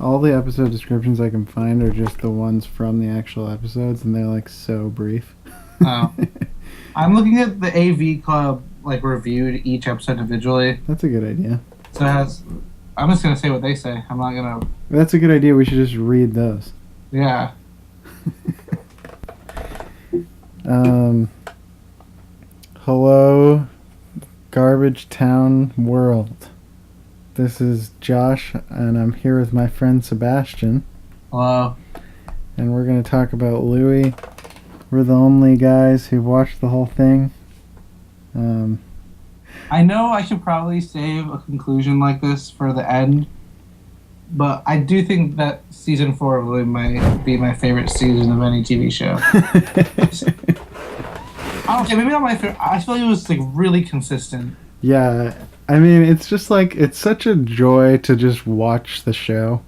all the episode descriptions I can find are just the ones from the actual episodes, and they're like so brief. Oh. I'm looking at the AV Club like reviewed each episode individually. That's a good idea. So it has, I'm just gonna say what they say. I'm not gonna. That's a good idea. We should just read those. Yeah. Hello, Garbage Town World. This is Josh, and I'm here with my friend Sebastien. Hello. And we're going to talk about Louie. We're the only guys who watched the whole thing. I know I should probably save a conclusion like this for the end, but I do think that season 4 of Louie might be my favorite season of any TV show. I don't know, maybe not my favorite. I feel like it was like really consistent. Yeah, I mean, it's just like, it's such a joy to just watch the show.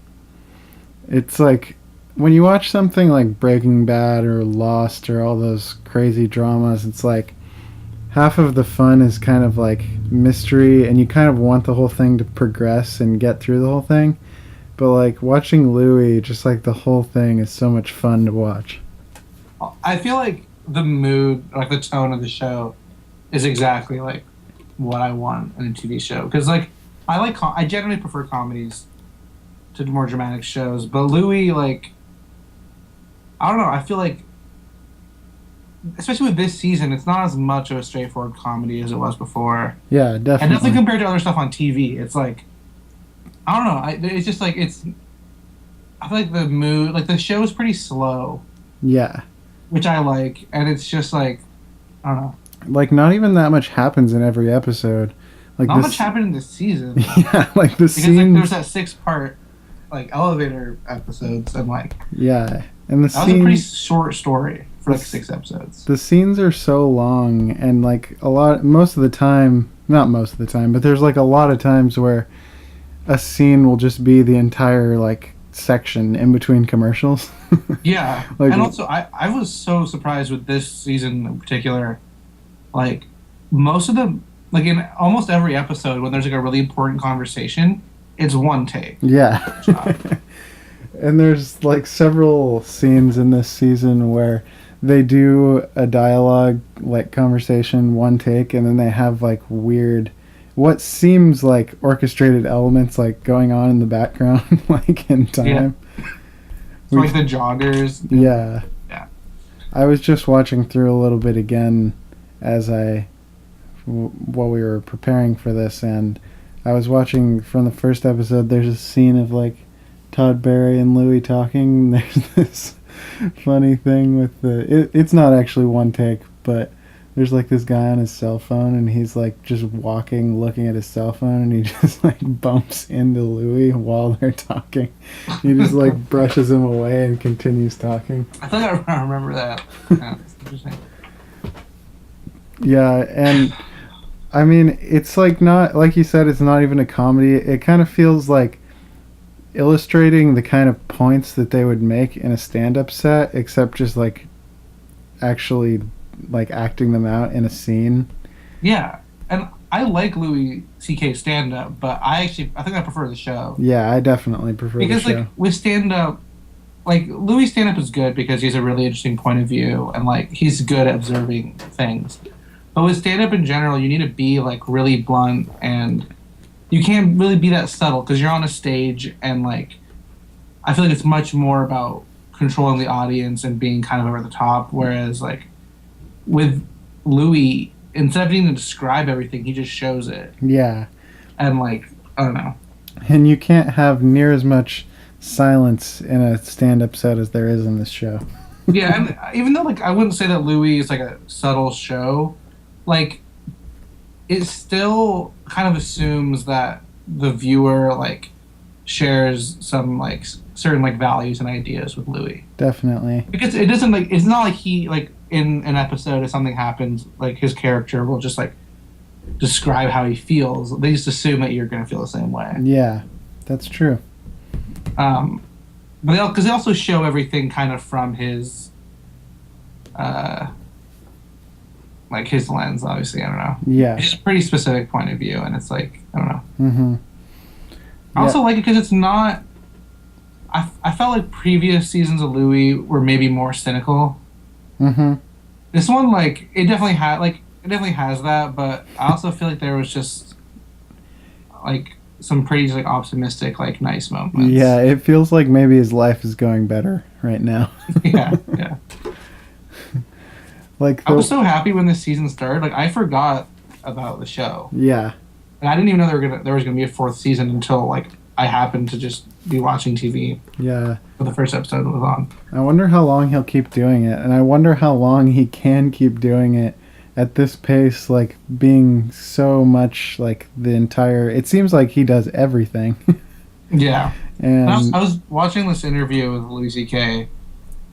It's like, when you watch something like Breaking Bad or Lost or all those crazy dramas, it's like, half of the fun is kind of like mystery, and you kind of want the whole thing to progress and get through the whole thing. But like, watching Louie, just like the whole thing is so much fun to watch. I feel like the mood, like the tone of the show, is exactly like what I want in a TV show. Because like I generally prefer comedies to more dramatic shows, but Louie, like, I don't know. I feel like, especially with this season, it's not as much of a straightforward comedy as it was before. Yeah, And definitely. definitely compared to other stuff on TV, it's like, I don't know. It's just like I feel like the mood, like the show is pretty slow. Yeah. Which I like, and it's just like, I don't know. Like, not even that much happens in every episode. Like, Not much happened in this season. Yeah, like the Because scenes. like, there's that 6-part like elevator episodes, and like Yeah, and the that was a pretty scenes. short story for like 6 episodes. The scenes are so long, and like most of the time, not most of the time, but there's like a lot of times where a scene will just be the entire like section in between commercials. Yeah, Like, and also I was so surprised with this season in particular. Like most of the like in almost every episode when there's like a really important conversation, it's one take. yeah. And there's like several scenes in this season where they do a dialogue like conversation one take, and then they have like weird what seems like orchestrated elements like going on in the background like in time. So like the joggers. Yeah. Yeah. I was just watching through a little bit again as while we were preparing for this, and I was watching from the first episode. There's a scene of like Todd Barry and Louie talking. There's this funny thing with it's not actually one take, but there's like this guy on his cell phone, and he's like just walking looking at his cell phone, and he just like bumps into Louie while they're talking. He just like brushes him away and continues talking. I think I remember that. Yeah, it's interesting. Yeah, and I mean, it's like not, like you said, it's not even a comedy. It kind of feels like illustrating the kind of points that they would make in a stand-up set, except just like actually like acting them out in a scene. Yeah, and I like Louis C.K. stand-up, but I think I prefer the show. Yeah, I definitely prefer Because the show. like with stand-up, like Louis stand-up is good because he has a really interesting point of view, and like he's good at observing things. But with stand-up in general, you need to be like really blunt, and you can't really be that subtle because you're on a stage, and like I feel like it's much more about controlling the audience and being kind of over the top. Whereas like with Louis, instead of needing to describe everything, he just shows it. Yeah. And like, I don't know. And you can't have near as much silence in a stand-up set as there is in this show. Yeah, and even though like I wouldn't say that Louis is like a subtle show, like it still kind of assumes that the viewer like shares some like certain like values and ideas with Louis. Definitely. Because it doesn't like it's not like he like in an episode if something happens like his character will just like describe how he feels. They just assume that you're gonna feel the same way. Yeah, that's true. But because they also show everything kind of from his like his lens, obviously. I don't know. Yeah. It's a pretty specific point of view, and it's like I don't know. Mm-hmm. I also like it because it's not I felt like previous seasons of Louie were maybe more cynical. Mm-hmm. This one, like, it definitely has that, but I also feel like there was just like some pretty like optimistic, like nice moments. Yeah, it feels like maybe his life is going better right now. Yeah, yeah. Like I was the so happy when this season started. Like I forgot about the show. yeah, And I didn't even know there was gonna be a fourth season until like I happened to just be watching TV yeah. when the first episode was on. I wonder how long he'll keep doing it, and I wonder how long he can keep doing it at this pace, like being so much like the entire. It seems like he does everything, Yeah. And and I was watching this interview with Louis C.K.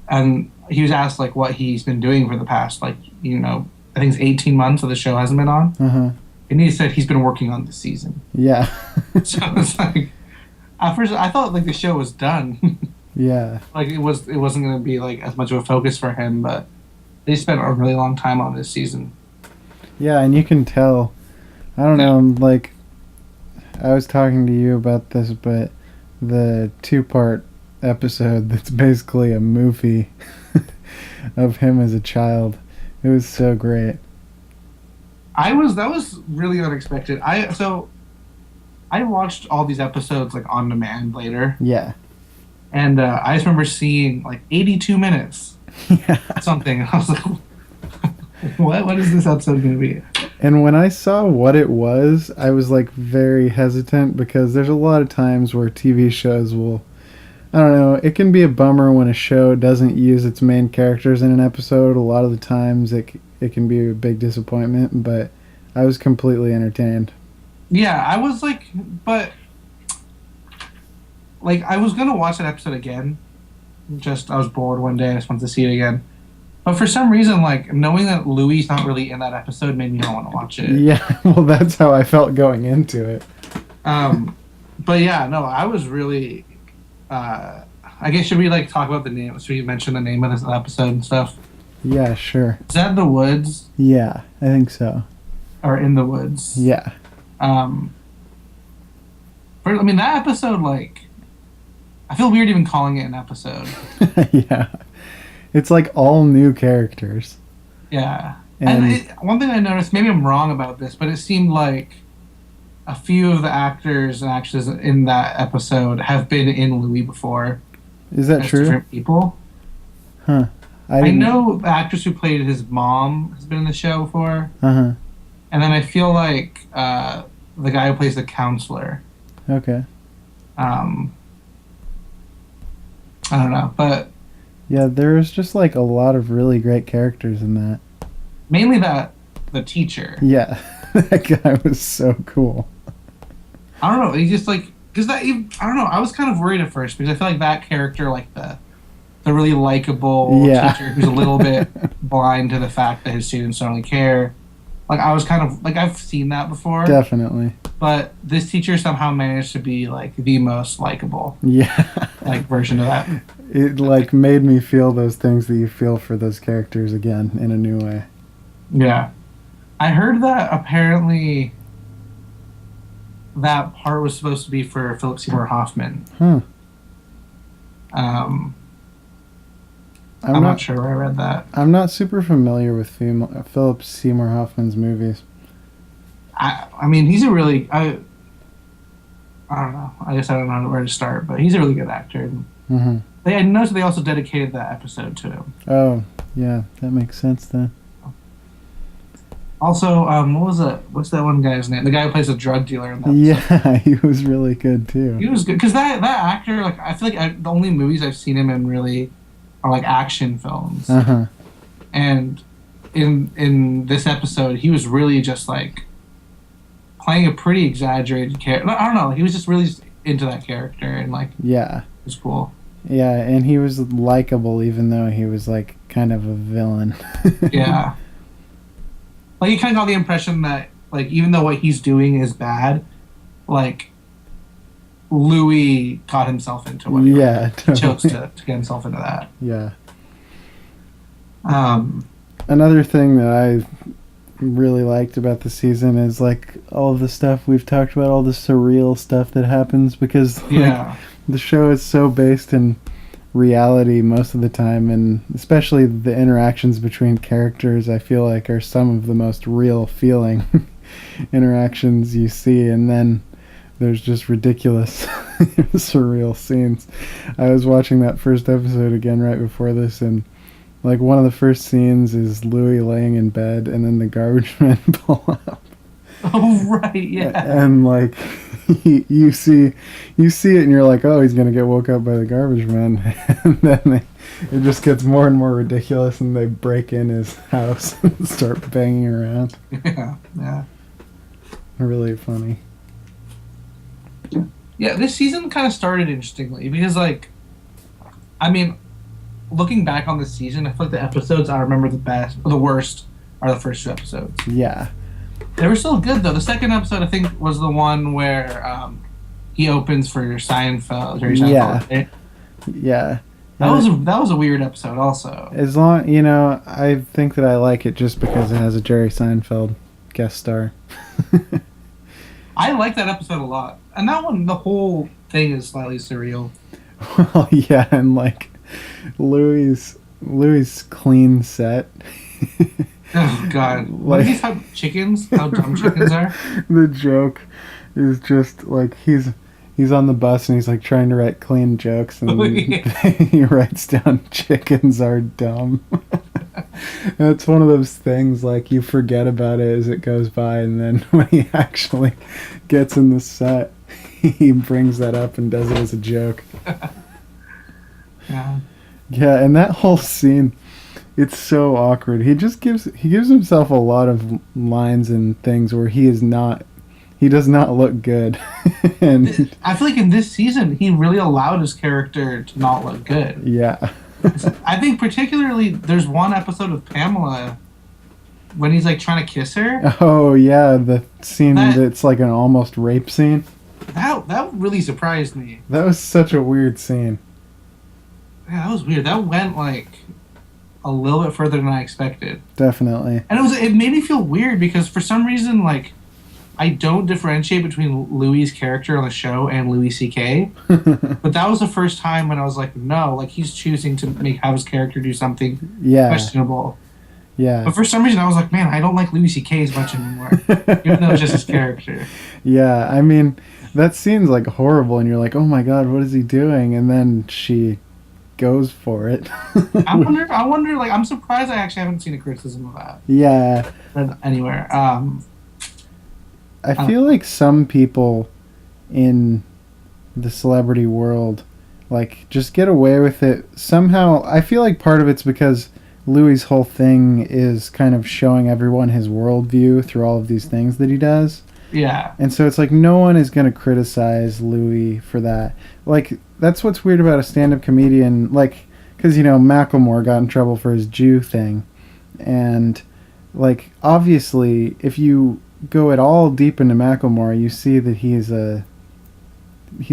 and he was asked like what he's been doing for the past like I think it's 18 months that the show hasn't been on, uh-huh. and he said he's been working on this season. Yeah, So it's like at first I thought like the show was done. yeah, Like it wasn't going to be like as much of a focus for him, but they spent a really long time on this season. yeah, and you can tell. I don't know, like I was talking to you about this, but the two-part episode that's basically a movie of him as a child. It was so great. That was really unexpected. I watched all these episodes like on demand later, Yeah. and I just remember seeing like 82 minutes Yeah. something, and I was like, what is this episode going to be? And when I saw what it was, I was like very hesitant because there's a lot of times where TV shows will, I don't know, it can be a bummer when a show doesn't use its main characters in an episode. A lot of the times it can be a big disappointment, but I was completely entertained. Yeah, I was like, but like I was gonna watch that episode again. Just I was bored one day. I just wanted to see it again. But for some reason, like knowing that Louie's not really in that episode made me not want to watch it. Yeah, well, that's how I felt going into it. But yeah, no, I was really. I guess should we like talk about the name? Should we mention the name of this episode and stuff? Yeah, sure. Is that the woods Yeah, I think so. or in the woods? Yeah. I mean that episode, like, I feel weird even calling it an episode. Yeah. It's like all new characters. Yeah. And One thing I noticed, maybe I'm wrong about this, but it seemed like a few of the actors and actresses in that episode have been in Louie before. is that As true? different people. Huh. I didn't- know the actress who played his mom has been in the show before. Uh-huh. And then I feel like the guy who plays the counselor. Okay. I don't know, but Yeah, there's just like a lot of really great characters in that. mainly the teacher. Yeah. That guy was so cool. I don't know. He just like because I don't know. I was kind of worried at first because I feel like that character, like the really likable Yeah. teacher who's a little bit blind to the fact that his students don't really care. Like I was kind of like I've seen that before, Definitely. but this teacher somehow managed to be like the most likable Yeah. like version of that. It like made me feel those things that you feel for those characters again in a new way. Yeah, I heard that apparently that part was supposed to be for Philip Seymour Hoffman. Huh. I'm I'm not not sure where I read that. I'm not super familiar with Philip Seymour Hoffman's movies. I mean, he's a really I don't know. I guess I don't know where to start, but he's a really good actor. Mm-hmm. I noticed they also dedicated that episode to him. Oh, yeah, that makes sense then. Also, what was that? What's that one guy's name? The guy who plays a drug dealer in that. Yeah, he was really good too. He was good because that actor, like, I feel like the only movies I've seen him in really are like action films. Uh-huh. And in this episode, he was really just like playing a pretty exaggerated character. I don't know. He was just really into that character and like Yeah. it was cool. Yeah, and he was likable even though he was like kind of a villain. Yeah. Like you kind of got the impression that like even though what he's doing is bad, like Louis got himself into what Yeah, he chose totally. to get himself into that. Yeah. Um, Another thing that I really liked about the season is like all of the stuff we've talked about, all the surreal stuff that happens because like, yeah. the show is so based in reality most of the time, and especially the interactions between characters, I feel like, are some of the most real feeling interactions you see. And then there's just ridiculous, surreal scenes. I was watching that first episode again right before this, and like one of the first scenes is Louie laying in bed, and then the garbage men pull up. Oh right, yeah. And like you see it, and you're like, oh, he's gonna get woke up by the garbage man. And then it just gets more and more ridiculous, and they break in his house and start banging around. Yeah. Really funny. Yeah, this season kind of started interestingly because, like, I mean, looking back on this season, I feel like the episodes I remember the best, or the worst, are the first 2 episodes. Yeah. They were still good, though. The second episode, I think, was the one where he opens for Seinfeld. Jerry Seinfeld, Yeah. right? Yeah. That was a weird episode, also. As long, I think that I like it just because it has a Jerry Seinfeld guest star. I like that episode a lot. And that one, the whole thing is slightly surreal. Well, yeah, and like Louie's clean set. Oh God! What Like, are these type of chickens? How dumb chickens are? The joke is just like he's on the bus and he's like trying to write clean jokes, and Oh, yeah. he writes down chickens are dumb. And it's one of those things like you forget about it as it goes by, and then when he actually gets in the set, he brings that up and does it as a joke. Yeah. Yeah, and that whole scene, it's so awkward. He gives himself a lot of lines and things where he does not look good. And I feel like in this season, he really allowed his character to not look good. yeah. I think particularly there's one episode with Pamela when he's like trying to kiss her. Oh yeah, the scene that's like an almost rape scene. That really surprised me. That was such a weird scene. Yeah, that was weird. That went like a little bit further than I expected. Definitely. And it made me feel weird because for some reason, like, I don't differentiate between Louie's character on the show and Louis C.K. But that was the first time when I was like, no, like he's choosing to have his character do something questionable. Yeah. But for some reason, I was like, man, I don't like Louis C.K. as much anymore, even though it's just his character. Yeah, I mean, that scene's like horrible, and you're like, oh my god, what is he doing? And then she goes for it. I wonder, like, I'm surprised I actually haven't seen a criticism of that. Yeah. Anywhere. I feel like some people in the celebrity world, like, just get away with it. Somehow, I feel like part of it's because Louie's whole thing is kind of showing everyone his worldview through all of these things that he does. Yeah. And so it's like no one is going to criticize Louie for that. Like, that's what's weird about a stand-up comedian. Like, because, Macklemore got in trouble for his Jew thing. And, like, obviously, if you go at all deep into Macklemore, you see that he's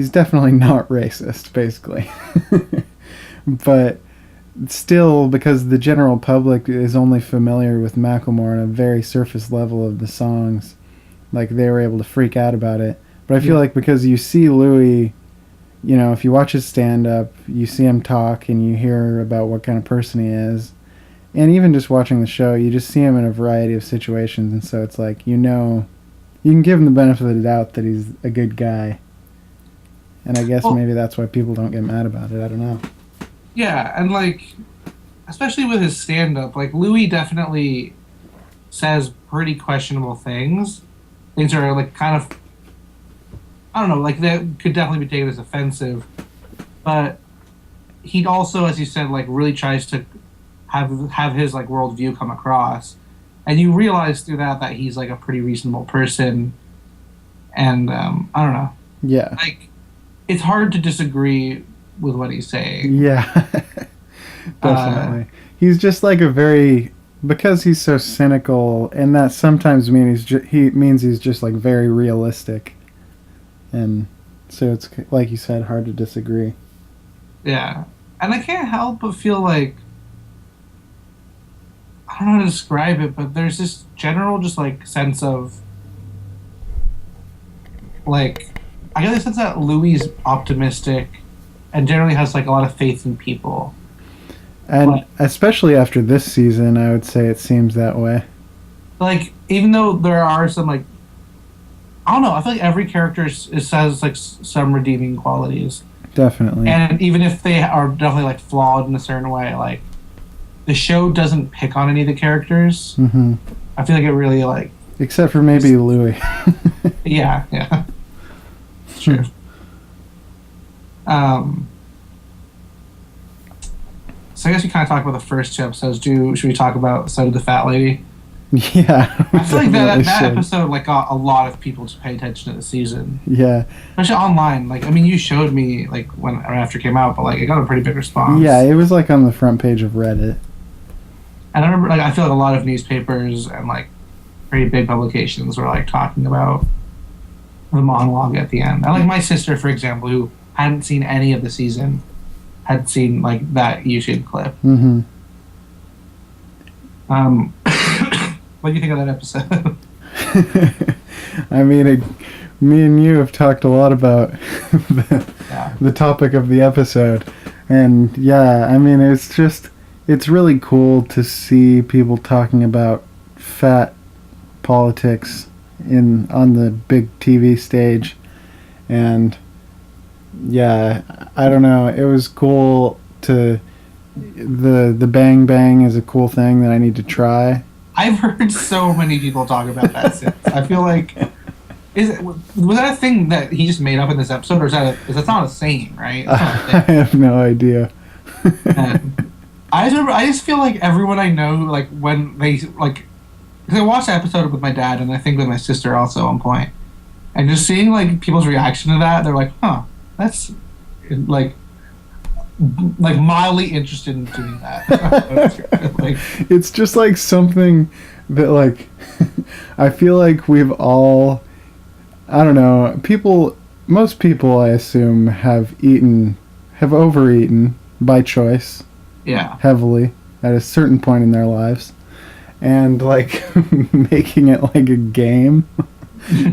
definitely not racist, basically. But still, because the general public is only familiar with Macklemore on a very surface level of the songs, like, they were able to freak out about it. But I feel like because you see Louie, if you watch his stand-up, you see him talk and you hear about what kind of person he is. And even just watching the show, you just see him in a variety of situations. And so it's like, you can give him the benefit of the doubt that he's a good guy. And I guess maybe that's why people don't get mad about it. I don't know. Yeah, and, like, especially with his stand-up, like, Louis definitely says pretty questionable things. Things are, like, kind of, I don't know, like, that could definitely be taken as offensive. But he also, as you said, like, really tries to have his, like, worldview come across. And you realize through that he's, like, a pretty reasonable person. And, I don't know. Yeah. Like, it's hard to disagree with what he's saying. Yeah. Definitely. He's just, like, because he's so cynical, and that sometimes means he's just, like, very realistic. And so it's, like you said, hard to disagree. Yeah. And I can't help but feel like, I don't know how to describe it, but there's this general just, like, sense of, like, I get the sense that Louie's optimistic and generally has like a lot of faith in people. And But, especially after this season, I would say it seems that way. like, even though there are some like, I don't know, I feel like every character has like some redeeming qualities. Definitely. And even if they are definitely like flawed in a certain way, like the show doesn't pick on any of the characters. Hmm. I feel like it really like, Except for maybe Louie. yeah, it's true. So I guess we kind of talked about the first two episodes. Should we talk about Side of the Fat Lady? Yeah. I feel like that should. episode like got a lot of people to pay attention to the season, Yeah. especially online. Like, I mean, you showed me like when right after it came out, but like it got a pretty big response. Yeah, it was like on the front page of Reddit. And I remember, like, I feel like a lot of newspapers and like pretty big publications were like talking about the monologue at the end. And like my sister, for example, who hadn't seen any of the season, had seen like that YouTube clip. Mm-hmm. What do you think of that episode? I mean, me and you have talked a lot about Yeah. the topic of the episode. And yeah, I mean, it's really cool to see people talking about fat politics on the big TV stage. And yeah, I don't know, it was cool to the bang bang is a cool thing that I need to try. I've heard so many people talk about that since. I feel like was that a thing that he just made up in this episode, or is that's not a saying, right? It's not a I thing. have no idea. And I just feel like everyone I know, like when they like, because I watched the episode with my dad and I think with my sister also on point, and just seeing like people's reaction to that, they're like, "Huh, that's like mildly interested in doing that." Like, It's just like something that like I feel like we've all, I don't know, most people I assume have overeaten by choice yeah, heavily at a certain point in their lives, and like making it like a game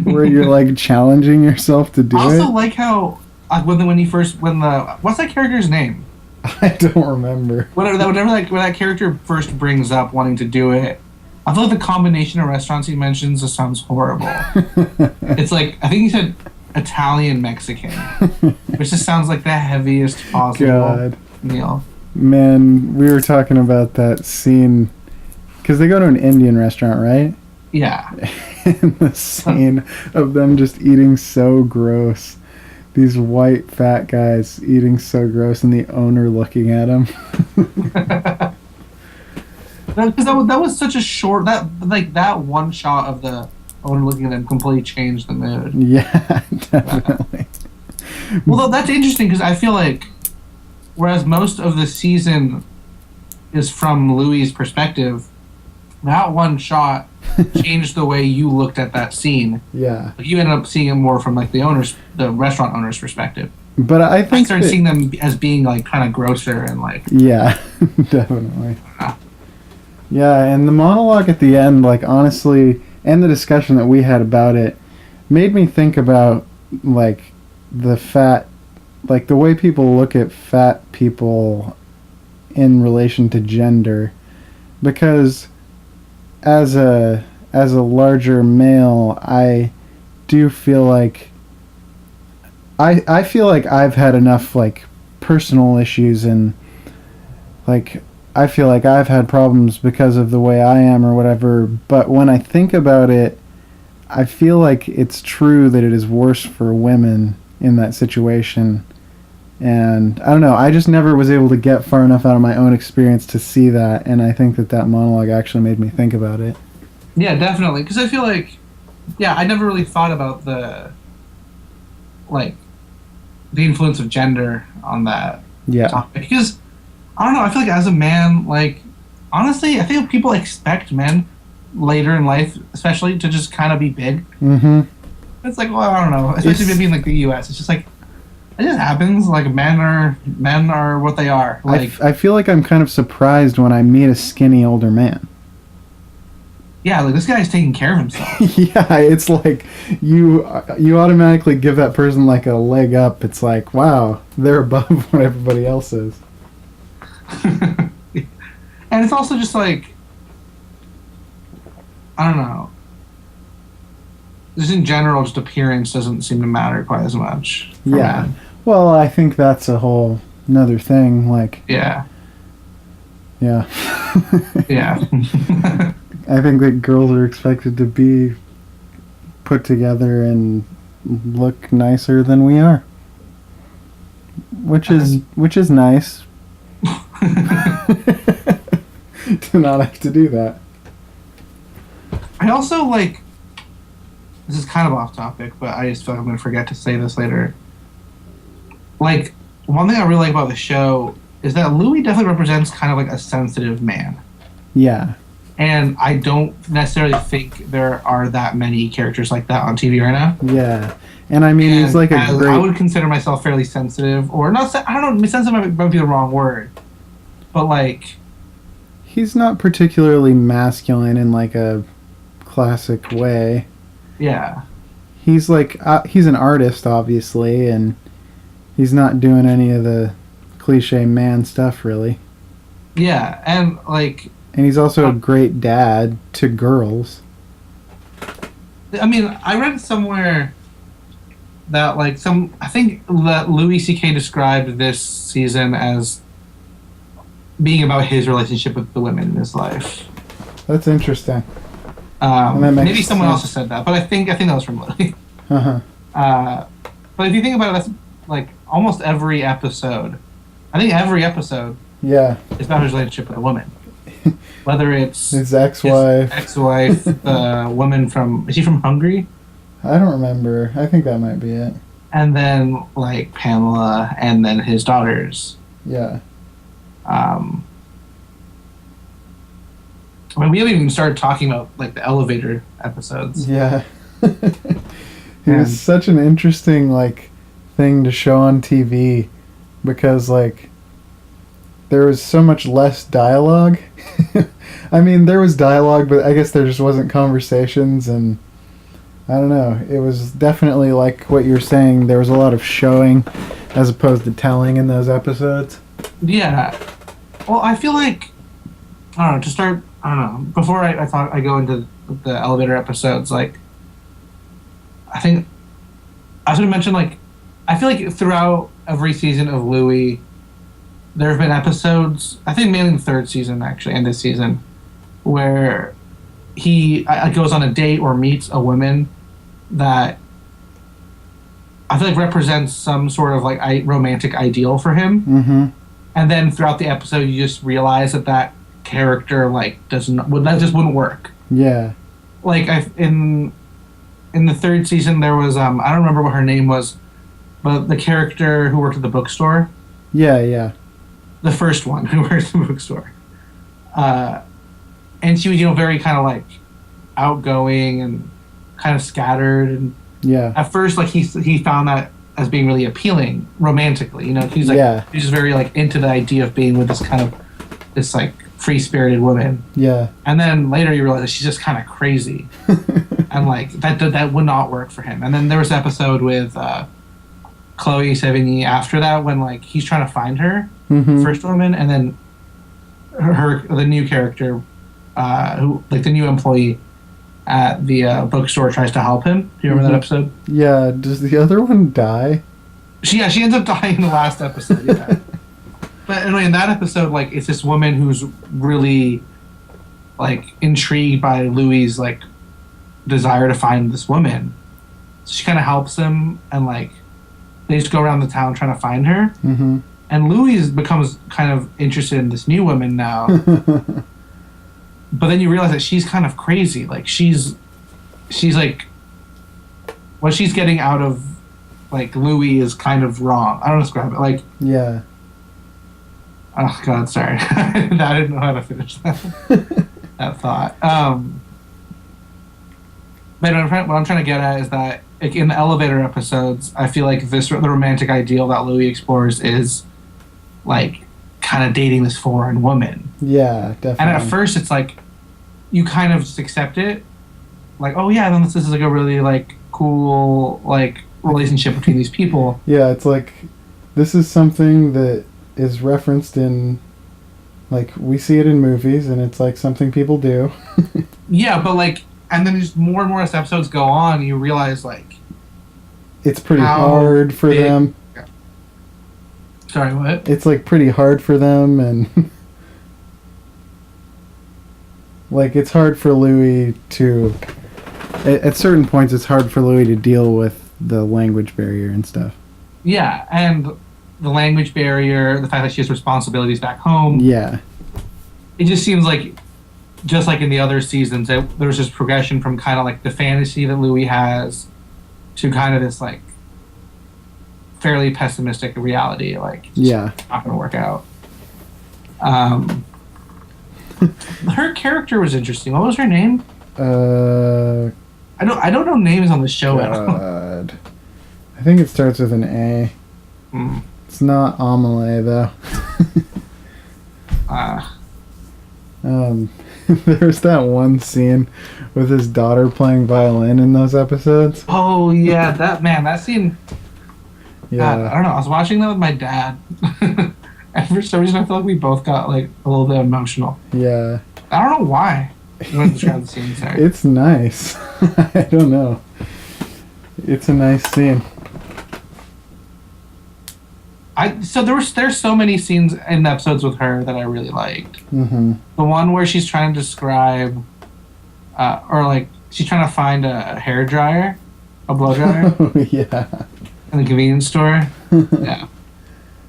where you're like challenging yourself to do I also it. like how when what's that character's name? I don't remember. Whenever that character first brings up wanting to do it, I feel like the combination of restaurants he mentions just sounds horrible. It's like, I think he said Italian Mexican, which just sounds like the heaviest possible God. meal. Man, we were talking about that scene because they go to an Indian restaurant, right? Yeah. And the scene of them just eating so gross. These white fat guys eating so gross, and the owner looking at them. Because that was such a short, that one shot of the owner looking at them completely changed the mood. Yeah, definitely. Well, that's interesting because I feel like, whereas most of the season is from Louie's perspective, that one shot changed the way you looked at that scene. Yeah. Like, you ended up seeing it more from like the restaurant owner's perspective. But I I think started seeing them as being like kind of grosser and like, yeah, definitely. Ah. Yeah, and the monologue at the end, like honestly, and the discussion that we had about it, made me think about like the way people look at fat people in relation to gender, because as a larger male, I do feel like I feel like I've had enough like personal issues, and like I feel like I've had problems because of the way I am or whatever, but when I think about it, I feel like it's true that it is worse for women in that situation. And I don't know, I just never was able to get far enough out of my own experience to see that, and I think that monologue actually made me think about it. yeah, definitely. Because I feel like, yeah, I never really thought about the influence of gender on that Yeah. topic. Because I don't know, I feel like as a man, like honestly, I think people expect men later in life, especially, to just kind of be big. Mm-hmm. It's like, well, I don't know, especially maybe in like the U.S. It's just like it just happens. Like men are what they are. Like I feel like I'm kind of surprised when I meet a skinny older man. yeah, like this guy's taking care of himself. Yeah, it's like you automatically give that person like a leg up. It's like, wow, they're above what everybody else is. And it's also just like, I don't know. Just in general, just appearance doesn't seem to matter quite as much. Yeah. Men. Well, I think that's a whole another thing. Like, Yeah. yeah. Yeah. I think that girls are expected to be put together and look nicer than we are, which is nice to not have to do that. I also like. This is kind of off topic, but I just feel like I'm going to forget to say this later. Like, one thing I really like about the show is that Louie definitely represents kind of like a sensitive man. Yeah. And I don't necessarily think there are that many characters like that on TV right now. Yeah. And I mean, he's like a great... I would consider myself fairly sensitive, or not, I don't know, sensitive might be the wrong word. But like... He's not particularly masculine in like a classic way. Yeah. He's like, he's an artist, obviously, and he's not doing any of the cliche man stuff, really. Yeah, and like... And he's also a great dad to girls. I mean, I read somewhere that like I think that Louis C.K. described this season as being about his relationship with the women in his life. That's interesting. Maybe someone else has said that, but I think that was from Louis. But if you think about it, that's like almost every episode. I think every episode is about his relationship with a woman. Whether it's his ex-wife, the woman from... Is she from Hungary? I don't remember. I think that might be it. And then, like, Pamela, and then his daughters. Yeah. I mean, we haven't even started talking about, like, the elevator episodes. Yeah. It was such an interesting, like, thing to show on TV because, like, there was so much less dialogue. I mean, there was dialogue, but I guess there just wasn't conversations, and I don't know. It was definitely like what you're saying. There was a lot of showing as opposed to telling in those episodes. Yeah. Well, I feel like, I don't know, to start, I don't know, before I go into the elevator episodes, like, I think, I was going to mention, like, I feel like throughout every season of Louie, there have been episodes, I think mainly the third season, actually, and this season, where he goes on a date or meets a woman that I feel like represents some sort of, like, romantic ideal for him. Mm-hmm. And then throughout the episode, you just realize that character, like, that just wouldn't work. Yeah. Like, in the third season, there was, I don't remember what her name was, but the character who worked at the bookstore. Yeah. The first one who worked at the bookstore. And she was, very kind of, like, outgoing and kind of scattered. And yeah. At first, like, he found that as being really appealing romantically. He's like, he's just very, like, into the idea of being with this like free-spirited woman. Yeah. And then later you realize that she's just kind of crazy. And, like, that would not work for him. And then there was an episode with Chloe Sevigny after that when, like, he's trying to find her, first woman, and then the new character, who, like, the new employee at the bookstore tries to help him. Do you remember that episode? Yeah. Does the other one die? She ends up dying in the last episode, yeah. But anyway, in that episode, like, it's this woman who's really, like, intrigued by Louie's, like, desire to find this woman. So she kind of helps him, and, like, they just go around the town trying to find her. Mm-hmm. And Louie becomes kind of interested in this new woman now. But then you realize that she's kind of crazy. Like, she's like, what she's getting out of, like, Louie is kind of wrong. I don't describe it. Like, yeah. Oh, God, sorry. I didn't know how to finish that thought. But what I'm trying to get at is that, like, in the elevator episodes, I feel like the romantic ideal that Louie explores is, like, kind of dating this foreign woman. Yeah, definitely. And at first it's like, you kind of just accept it. Like, oh yeah, then this is like a really like cool like relationship between these people. Yeah, it's like this is something that is referenced in, like, we see it in movies, and it's like something people do. Yeah, but like, and then just more and more as episodes go on, you realize like It's pretty how hard for big- them. Sorry, what? It's like pretty hard for them, and like it's hard for Louie to. At certain points, it's hard for Louie to deal with the language barrier and stuff. Yeah, and the language barrier, the fact that she has responsibilities back home. Yeah, It just seems like, just like in the other seasons, there's this progression from kind of like the fantasy that Louis has to kind of this like fairly pessimistic reality. Like, it's yeah. not going to work out. Her character was interesting. What was her name? I don't know names on the show at all. God. I think it starts with an A. Mm. It's not Amelie though. There's that one scene with his daughter playing violin in those episodes. Oh yeah, that scene. Yeah. God, I don't know. I was watching that with my dad, and for some reason I feel like we both got like a little bit emotional. Yeah. I don't know why. You want to describe the scene, sorry. It's nice. I don't know. It's a nice scene. So there's so many scenes in the episodes with her that I really liked. Mm-hmm. The one where she's trying to describe, or like she's trying to find a hair dryer, a blow dryer, Yeah. in the convenience store. Yeah,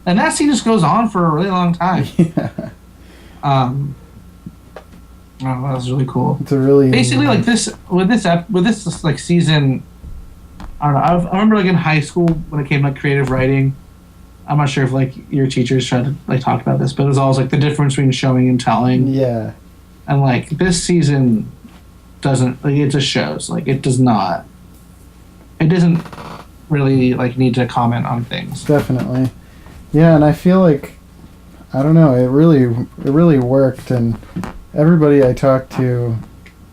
and that scene just goes on for a really long time. Yeah. Oh, that was really cool. It's a really Basically, like this with this like season. I don't know. I remember like in high school when it came like creative writing. I'm not sure if like your teachers tried to like talk about this, but it was always like the difference between showing and telling. Yeah. And like this season doesn't like it just shows like it doesn't really like need to comment on things. Definitely. Yeah, and I feel like I don't know, it really worked, and everybody I talk to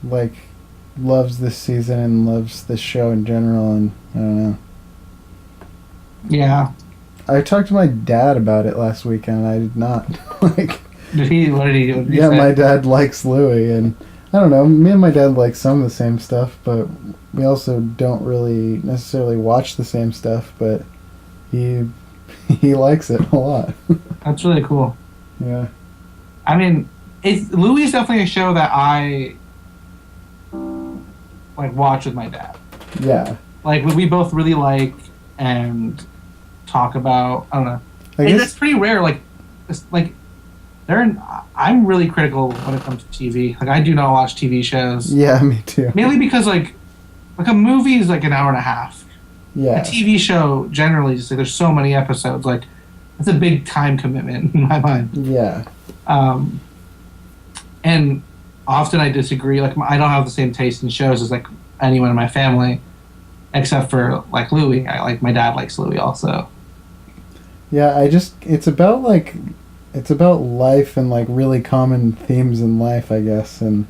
like loves this season and loves this show in general, and I don't know. Yeah. I talked to my dad about it last weekend, and I did not. Like, What did he yeah, say? my dad likes Louie, and I don't know, me and my dad like some of the same stuff, but we also don't really necessarily watch the same stuff, but he likes it a lot. That's really cool. Yeah. I mean, Louis is definitely a show that I like watch with my dad. Yeah. Like we both really like and talk about. I don't know. I And guess that's pretty rare. Like, it's, like I'm really critical when it comes to TV. Like I do not watch TV shows. yeah, me too. Mainly because like a movie is like an hour and a half. Yeah. A TV show generally just like there's so many episodes. Like it's a big time commitment in my mind. Yeah. And often I disagree. Like I don't have the same taste in shows as like anyone in my family, except for like Louie. My dad likes Louie also. Yeah, it's about life and like really common themes in life, I guess, and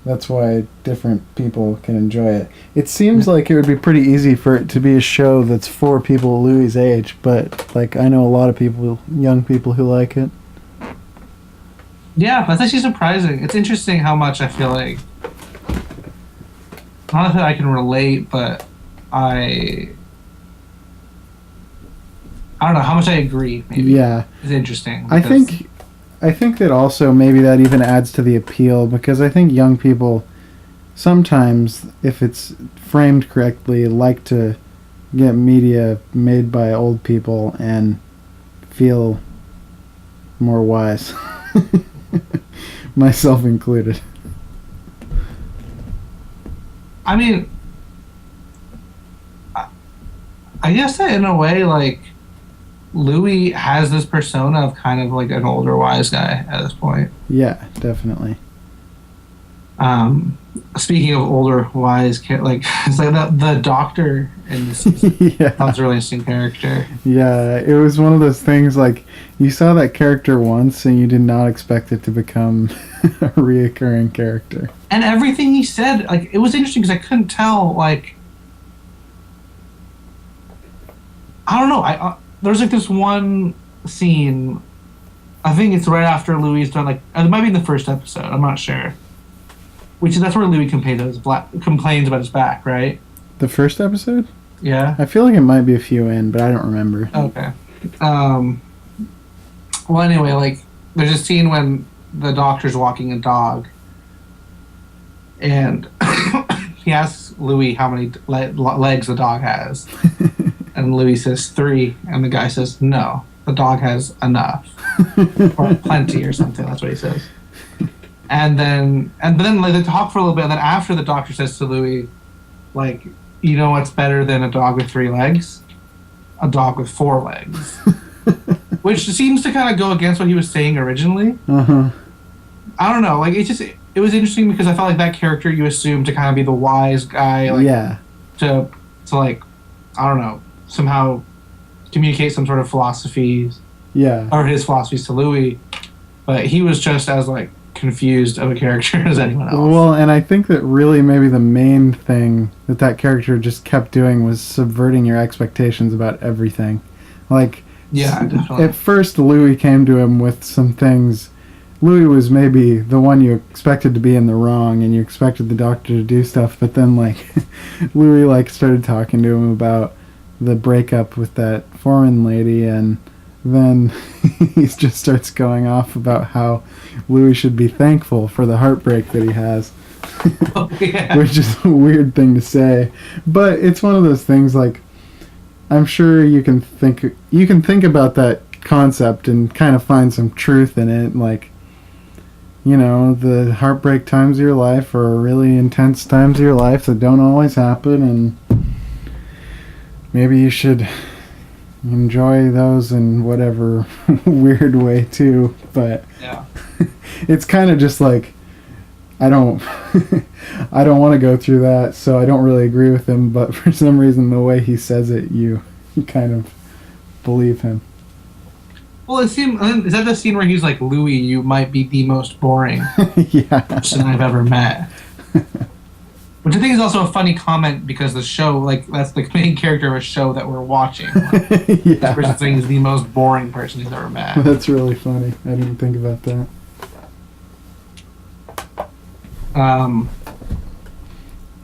that's why different people can enjoy it. It seems like it would be pretty easy for it to be a show that's for people Louie's age, but like I know a lot of people, young people who like it. Yeah, that's actually surprising. It's interesting how much I feel like not that I can relate, but I don't know how much I agree. Maybe Yeah. it's interesting. I because- think that also maybe that even adds to the appeal, because I think young people sometimes, if it's framed correctly, like to get media made by old people and feel more wise. Myself included. I mean, I guess that in a way, like Louis has this persona of kind of like an older wise guy at this point. Yeah, definitely. Speaking of older wise, like it's like the doctor in this season. Yeah. That's a really interesting character. Yeah, it was one of those things like you saw that character once and you did not expect it to become a reoccurring character. And everything he said, like it was interesting because I couldn't tell. Like I don't know. There's like this one scene. I think it's right after Louis done like it might be in the first episode. I'm not sure. That's where Louis complains about his back, right? The first episode? Yeah. I feel like it might be a few in, but I don't remember. Okay. Well, anyway, like there's a scene when the doctor's walking a dog, and he asks Louis how many legs the dog has, and Louis says 3, and the guy says no, the dog has enough or plenty or something. That's what he says. And then like they talk for a little bit, and then after the doctor says to Louis, like, you know what's better than a dog with 3 legs? A dog with 4 legs. Which seems to kind of go against what he was saying originally. Uh-huh. I don't know. Like, it was interesting because I felt like that character you assume to kind of be the wise guy. Like, yeah. To like, I don't know, somehow communicate some sort of philosophies. Yeah. Or his philosophies to Louis. But he was just as, like, confused of a character as anyone else. Well, and I think that really maybe the main thing that character just kept doing was subverting your expectations about everything. Like, yeah, definitely. At first, Louis came to him with some things. Louis was maybe the one you expected to be in the wrong, and you expected the doctor to do stuff, but then, like, Louis, like, started talking to him about the breakup with that foreign lady, and then he just starts going off about how Louis should be thankful for the heartbreak that he has. Oh, yeah. Which is a weird thing to say. But it's one of those things, like, I'm sure you can think about that concept and kind of find some truth in it. Like, you know, the heartbreak times of your life are really intense times of your life that don't always happen, and maybe you should enjoy those in whatever weird way too. But yeah. It's kind of just like, I don't want to go through that, so I don't really agree with him, but for some reason the way he says it, you kind of believe him. Well, is that the scene where he's like, Louis, you might be the most boring Yeah. person I've ever met? Which I think is also a funny comment because the show, like, that's the main character of a show that we're watching. Like, Yeah. this person saying he's the most boring person he's ever met. That's really funny. I didn't think about that.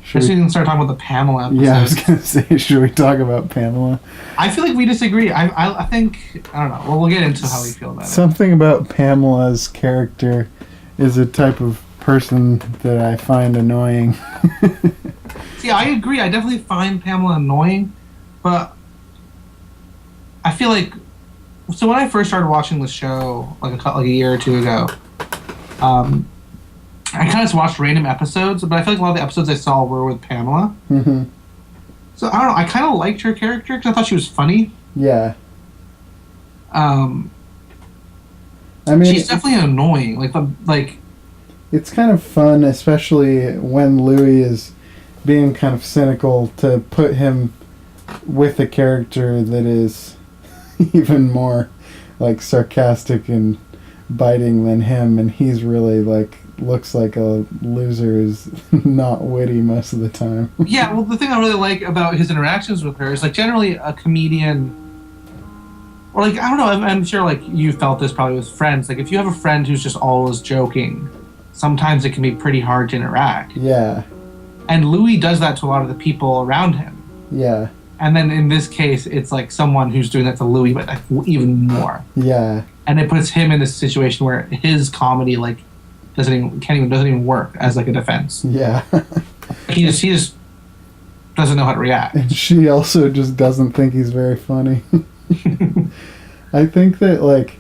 Should we can start talking about the Pamela episode? Yeah, I was going to say, should we talk about Pamela? I feel like we disagree. I think, I don't know. Well, we'll get into how we feel about it. Something about Pamela's character is a type of person that I find annoying. See, I agree. I definitely find Pamela annoying, but I feel like, so when I first started watching the show, like a year or two ago, I kind of just watched random episodes, but I feel like a lot of the episodes I saw were with Pamela. Mm-hmm. So I don't know. I kind of liked her character because I thought she was funny. Yeah. I mean, she's definitely annoying. Like. It's kind of fun, especially when Louis is being kind of cynical, to put him with a character that is even more, like, sarcastic and biting than him, and he's really, like, looks like a loser, is not witty most of the time. Yeah, well, the thing I really like about his interactions with her is, like, generally a comedian, or, like, I don't know, I'm sure, like, you felt this probably with friends. Like, if you have a friend who's just always joking, sometimes it can be pretty hard to interact. Yeah. And Louis does that to a lot of the people around him. Yeah. And then in this case, it's like someone who's doing that to Louis, but like even more. Yeah. And it puts him in this situation where his comedy, like, doesn't even work as, like, a defense. Yeah. He just doesn't know how to react. And she also just doesn't think he's very funny. I think that, like,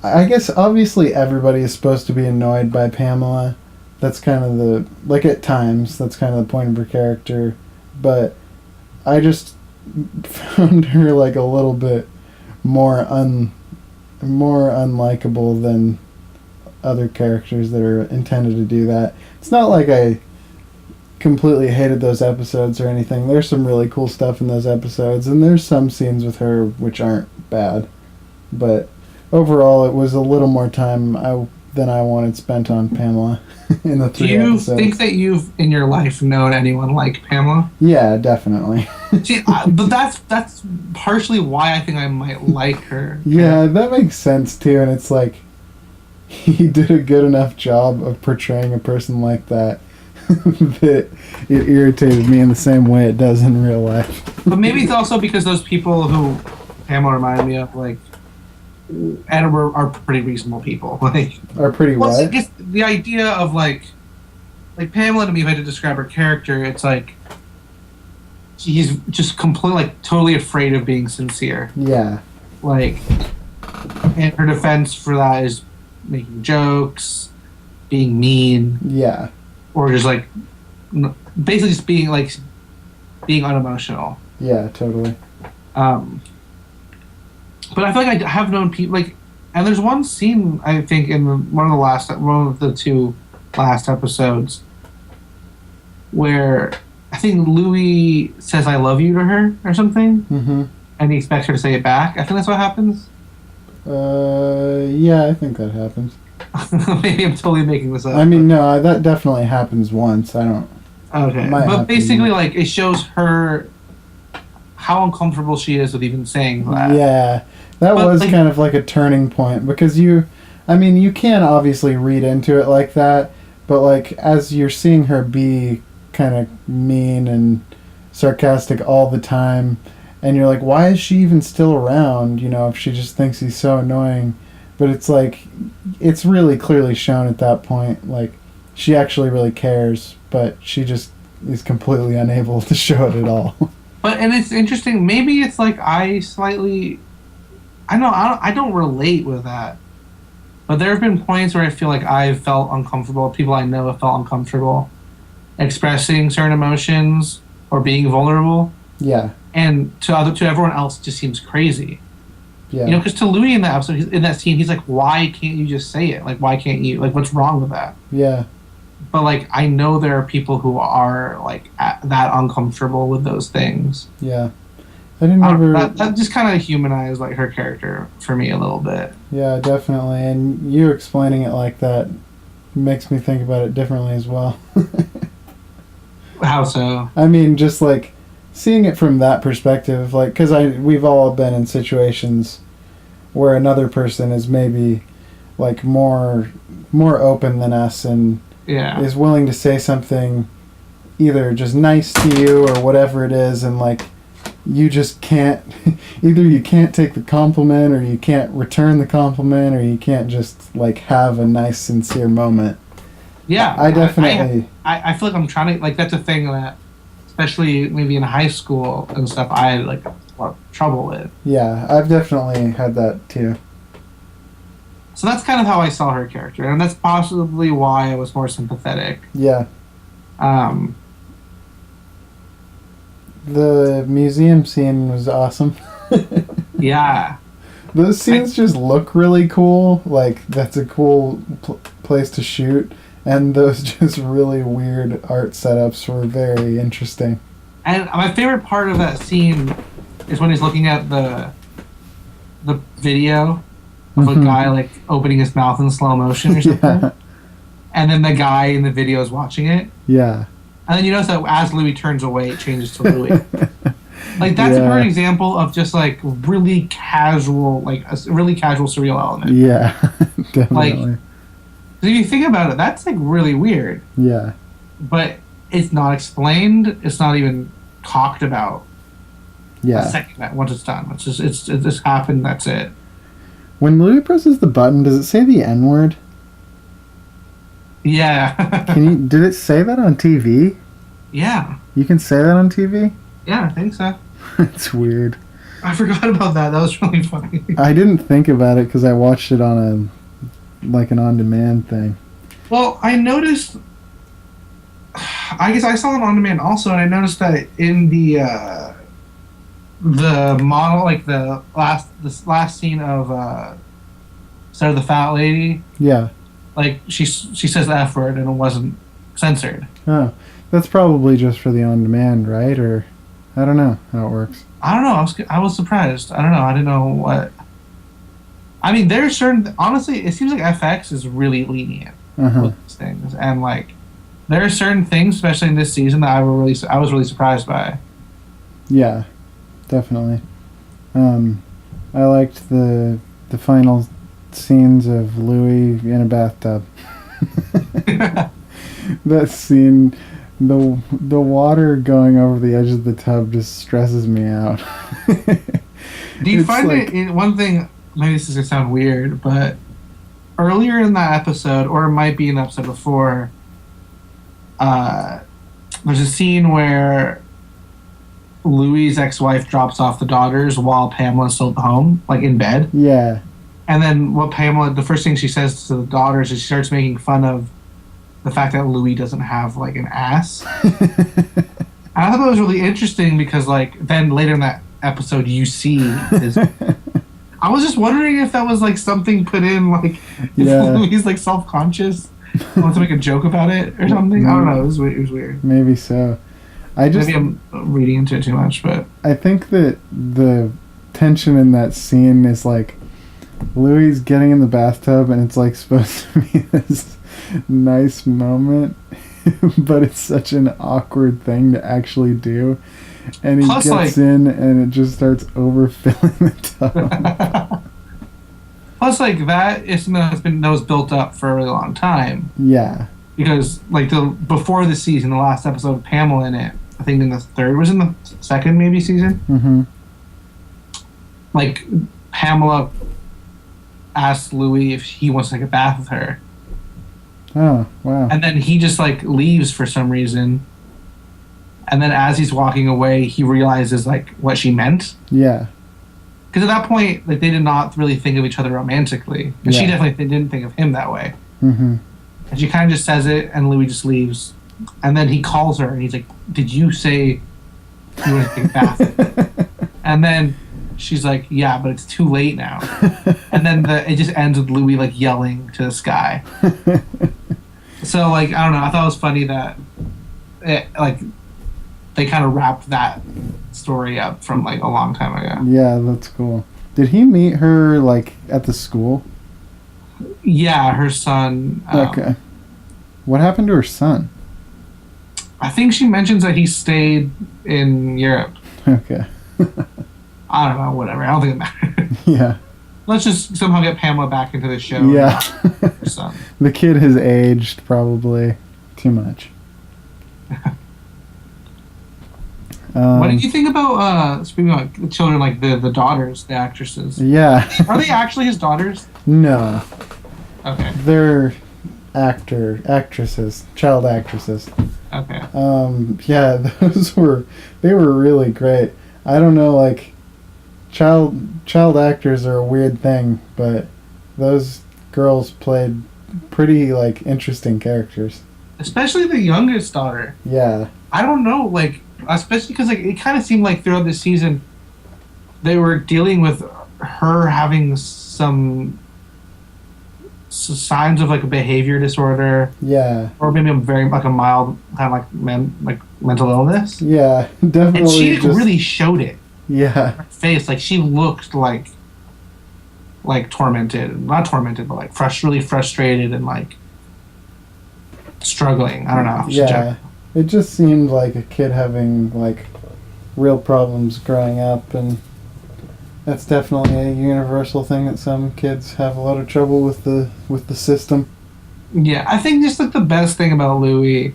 I guess obviously everybody is supposed to be annoyed by Pamela. That's kind of the, like, at times, that's kind of the point of her character. But I just found her, like, a little bit more unlikable than other characters that are intended to do that. It's not like I completely hated those episodes or anything. There's some really cool stuff in those episodes, and there's some scenes with her which aren't bad. But overall, it was a little more time than I wanted spent on Pamela in the 3 episodes. Do you think that you've, in your life, known anyone like Pamela? Yeah, definitely. See, but that's partially why I think I might like her. Yeah, that makes sense, too, and it's like, he did a good enough job of portraying a person like that that it irritated me in the same way it does in real life. But maybe it's also because those people who Pamela reminded me of, like, and are pretty reasonable people. Like, are pretty what? Well, just the idea of like Pamela to me, if I had to describe her character, it's like she's just completely, like, totally afraid of being sincere. Yeah. Like, and her defense for that is making jokes, being mean. Yeah. Or just like, basically just being unemotional. Yeah, totally. But I feel like I have known people, like, and there's one scene, I think, in one of the 2 last episodes where I think Louie says "I love you" to her or something, and he expects her to say it back. I think that's what happens. Yeah, I think that happens. Maybe I'm totally making this up. I mean, no, that definitely happens once. I don't. Okay, but basically, like, it shows her how uncomfortable she is with even saying that. Yeah, that was like, kind of like a turning point, because you can obviously read into it like that, but like as you're seeing her be kind of mean and sarcastic all the time, and you're like, why is she even still around? You know, if she just thinks he's so annoying. But it's like, it's really clearly shown at that point, like, she actually really cares, but she just is completely unable to show it at all. But, and it's interesting, maybe it's like I don't relate with that. But there have been points where I feel like I've felt uncomfortable, people I know have felt uncomfortable expressing certain emotions or being vulnerable. Yeah. And to everyone else, it just seems crazy. Yeah. You know, because to Louie in that episode, in that scene, he's like, why can't you just say it? Like, why can't you? Like, what's wrong with that? Yeah. But, like, I know there are people who are, like, that uncomfortable with those things. Yeah. I didn't ever... That just kind of humanized, like, her character for me a little bit. Yeah, definitely. And you explaining it like that makes me think about it differently as well. How so? I mean, just, like, seeing it from that perspective, like, because we've all been in situations where another person is maybe, like, more open than us and is willing to say something either just nice to you or whatever it is, and, like, you just can't, either you can't take the compliment or you can't return the compliment or you can't just, like, have a nice, sincere moment. Yeah. I definitely... I feel like I'm trying to, like, that's a thing that, especially maybe in high school and stuff, I had, like, a lot of trouble with. Yeah, I've definitely had that too. So that's kind of how I saw her character, and that's possibly why I was more sympathetic. Yeah. The museum scene was awesome. Yeah. Those scenes just look really cool. Like, that's a cool place to shoot. And those just really weird art setups were very interesting. And my favorite part of that scene is when he's looking at the video of a guy, like, opening his mouth in slow motion or something. Yeah. And then the guy in the video is watching it. Yeah. And then you notice that as Louie turns away, it changes to Louie. Like, that's a great example of just, like, really casual, like, a really casual surreal element. Yeah, definitely. Like, if you think about it, that's, like, really weird. Yeah. But it's not explained. It's not even talked about. Yeah. A second once it's done. It just happened. That's it. When Louie presses the button, does it say the N-word? Yeah. Did it say that on TV? Yeah. You can say that on TV? Yeah, I think so. It's weird. I forgot about that. That was really funny. I didn't think about it because I watched it on an on-demand thing. Well, I noticed... I guess I saw it on demand also, and I noticed that in the model, like this last scene of Sarah the Fat Lady. Yeah. like she says the F word and it wasn't censored. Oh, that's probably just for the on demand, right? Or I don't know how it works. I don't know. I was surprised. I don't know. I didn't know what. I mean, there's certain. Honestly, it seems like FX is really lenient with these things, and like there are certain things, especially in this season, that I was really surprised by. Yeah, definitely. I liked the final scenes of Louie in a bathtub. That scene, the water going over the edge of the tub just stresses me out. Do you It's find like- it in one thing? Maybe this is gonna sound weird, but earlier in that episode, or it might be in the episode before, there's a scene where Louie's ex-wife drops off the daughters while Pamela's still at home, like in bed. Yeah. And then the first thing she says to the daughters is she starts making fun of the fact that Louie doesn't have like an ass. And I thought that was really interesting because like then later in that episode you see his. I was just wondering if that was like something put in, like if Louie's like self-conscious, wants to make a joke about it or something. I don't know. It was weird. Maybe so. Maybe I'm reading into it too much, but I think that the tension in that scene is like Louie's getting in the bathtub and it's like supposed to be this nice moment, but it's such an awkward thing to actually do. And he Plus, gets in and it just starts overfilling the tub. Plus, like that is something that was built up for a really long time. Yeah. Because like before the season, the last episode of Pamela in it, I think in the second maybe season. Mm-hmm. Like Pamela asked Louie if he wants to take a bath with her. Oh, wow. And then he just like leaves for some reason. And then as he's walking away, he realizes like what she meant. Yeah. Because at that point, like they did not really think of each other romantically. And she definitely didn't think of him that way. Mm-hmm. And she kind of just says it, and Louie just leaves. And then he calls her, and he's like, "Did you say you want to take a bath?" And then she's like, "Yeah, but it's too late now." And then it just ends with Louie like yelling to the sky. So like I don't know. I thought it was funny that they kind of wrapped that story up from like a long time ago. Yeah, that's cool. Did he meet her like at the school? Yeah, her son. Okay. What happened to her son? I think she mentions that he stayed in Europe. Okay. I don't know, whatever. I don't think it matters. Yeah. Let's just somehow get Pamela back into the show. Yeah. Her son. The kid has aged probably too much. What did you think about speaking of the children, like the daughters, the actresses? Yeah. Are they actually his daughters? No. Okay. They're actresses, child actresses. Okay. Yeah, they were really great. I don't know, like child actors are a weird thing, but those girls played pretty like interesting characters. Especially the youngest daughter. Yeah. I don't know, like especially because like it kind of seemed like throughout this season they were dealing with her having some signs of like a behavior disorder. Yeah. Or maybe a very like a mild kind of like mental illness. Yeah, definitely. And she really showed it. Yeah. Her face, like she looked like tormented, not tormented, but like really frustrated and like struggling. I don't know. Yeah. It just seemed like a kid having like real problems growing up, and that's definitely a universal thing that some kids have a lot of trouble with the system. Yeah, I think just like the best thing about Louie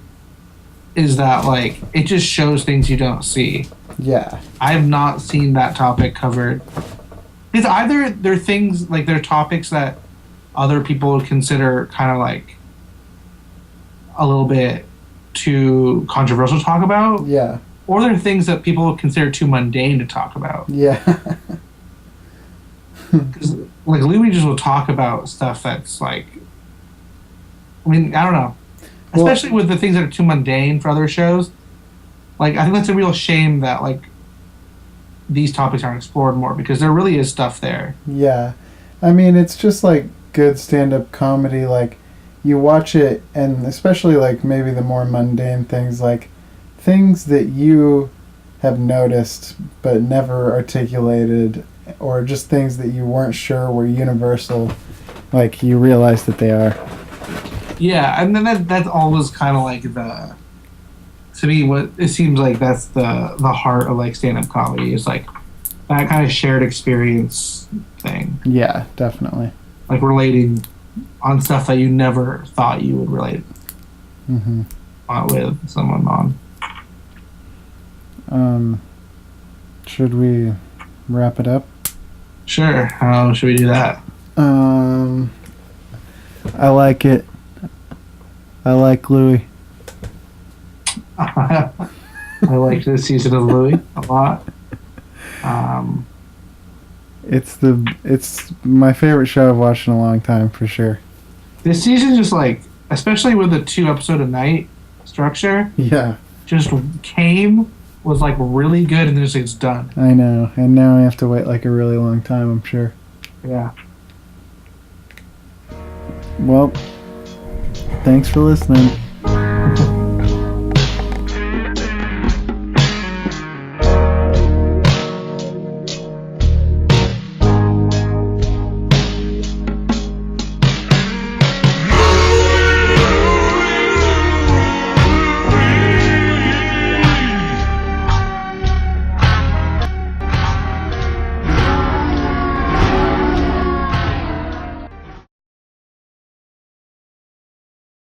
is that like it just shows things you don't see. Yeah. I have not seen that topic covered. It's either they're things like they're topics that other people would consider kind of like a little bit too controversial to talk about. Yeah. Or they're things that people would consider too mundane to talk about. Yeah. Because like Louie just will talk about stuff that's like, I mean, I don't know. Especially with the things that are too mundane for other shows. Like, I think that's a real shame that, like, these topics aren't explored more, because there really is stuff there. Yeah. I mean, it's just, like, good stand-up comedy. Like, you watch it, and especially like maybe the more mundane things, like things that you have noticed but never articulated, or just things that you weren't sure were universal, like you realize that they are. Yeah, and then that's always kind of like to me what it seems like that's the heart of like stand up comedy is like that kind of shared experience thing. Yeah, definitely. Like relating on stuff that you never thought you would relate Mm-hmm. with someone on. Should we wrap it up? Sure. How should we do that? I like it. I like Louie. I like this season of Louie a lot. It's my favorite show I've watched in a long time, for sure. This season just like, especially with the 2 episode a night structure, Yeah, just was like really good, and then it's done. I know. And now I have to wait like a really long time, I'm sure. Yeah. Well, thanks for listening.